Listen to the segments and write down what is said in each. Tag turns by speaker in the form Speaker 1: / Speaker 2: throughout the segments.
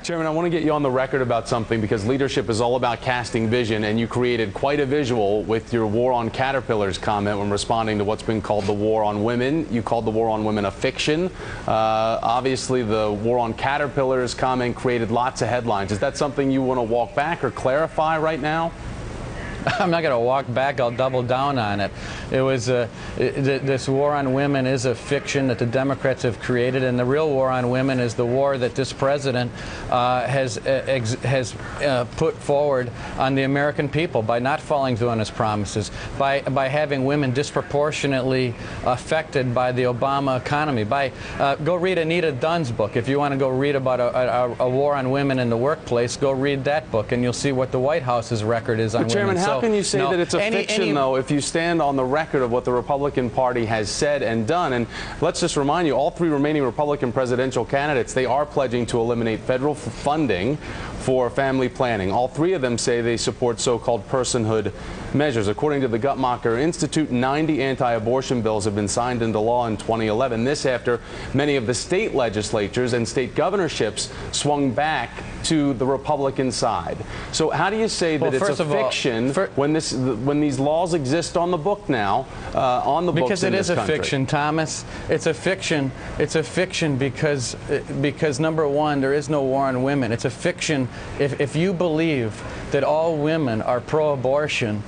Speaker 1: Chairman, I want to get you on the record about something, because leadership is all about casting vision, and you created quite a visual with your war on caterpillars comment when responding to what's been called the war on women. You called the war on women a fiction. Obviously, the war on caterpillars comment created lots of headlines. Is that something you want to walk back or clarify right now?
Speaker 2: I'm not going to walk back. I'll double down on it. It was this war on women is a fiction that the Democrats have created, and the real war on women is the war that this president has put forward on the American people by not following through on his promises, by having women disproportionately affected by the Obama economy. Go read Anita Dunn's book. If you want to go read about a war on women in the workplace, go read that book, and you'll see what the White House's record is on women.
Speaker 1: How can you say that it's a fiction, though, if you stand on the record of what the Republican Party has said and done? And let's just remind you, all three remaining Republican presidential candidates, they are pledging to eliminate federal funding for family planning. All three of them say they support so-called personhood measures. According to the Guttmacher Institute, 90 anti-abortion bills have been signed into law in 2011. This after many of the state legislatures and state governorships swung back to the Republican side. So how do you say that it's a fiction when these laws exist on the book now, on the books
Speaker 2: because
Speaker 1: in
Speaker 2: it
Speaker 1: this
Speaker 2: is a
Speaker 1: country?
Speaker 2: fiction, Thomas. It's a fiction. It's a fiction because number one, there is no war on women. It's a fiction. If you believe that all women are pro-abortion,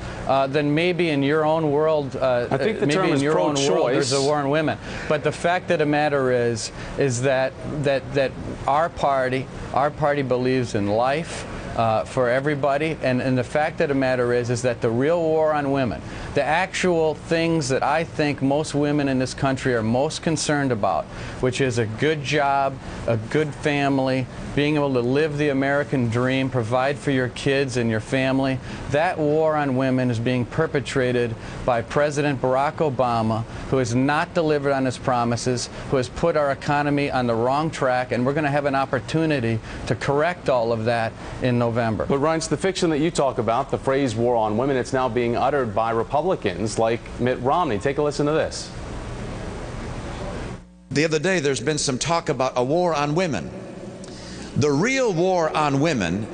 Speaker 2: then maybe in your own world,
Speaker 1: I think the term is pro-choice.
Speaker 2: There's a war on women. But the fact of the matter is that our party believes in life for everybody, and the fact of the matter is that the real war on women, the actual things that I think most women in this country are most concerned about, which is a good job, a good family, being able to live the American dream, provide for your kids and your family, that war on women is being perpetrated by President Barack Obama, who has not delivered on his promises, who has put our economy on the wrong track, and we're going to have an opportunity to correct all of that in November.
Speaker 1: But Reince, the fiction that you talk about, the phrase war on women, it's now being uttered by Republicans like Mitt Romney. Take a listen to this.
Speaker 3: The other day there's been some talk about a war on women. The real war on women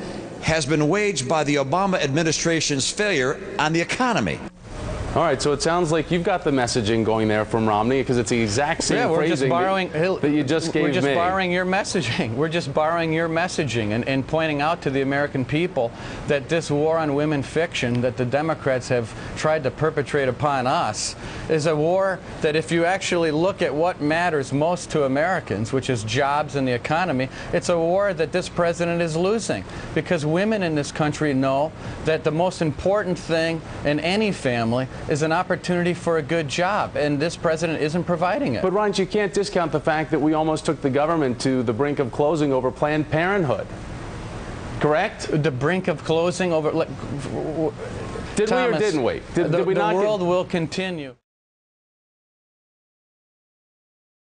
Speaker 3: has been waged by the Obama administration's failure on the economy.
Speaker 1: All right, so it sounds like you've got the messaging going there from Romney, because it's the exact same phrasing that you just gave me.
Speaker 2: We're just borrowing your messaging. We're just borrowing your messaging and pointing out to the American people that this war on women fiction that the Democrats have tried to perpetrate upon us is a war that, if you actually look at what matters most to Americans, which is jobs and the economy, it's a war that this president is losing, because women in this country know that the most important thing in any family is an opportunity for a good job, and this president isn't providing it.
Speaker 1: But Reince, you can't discount the fact that we almost took the government to the brink of closing over Planned Parenthood. Correct?
Speaker 2: The brink of closing over...
Speaker 1: Did Thomas, we or didn't we? Did we not?
Speaker 2: The world will continue.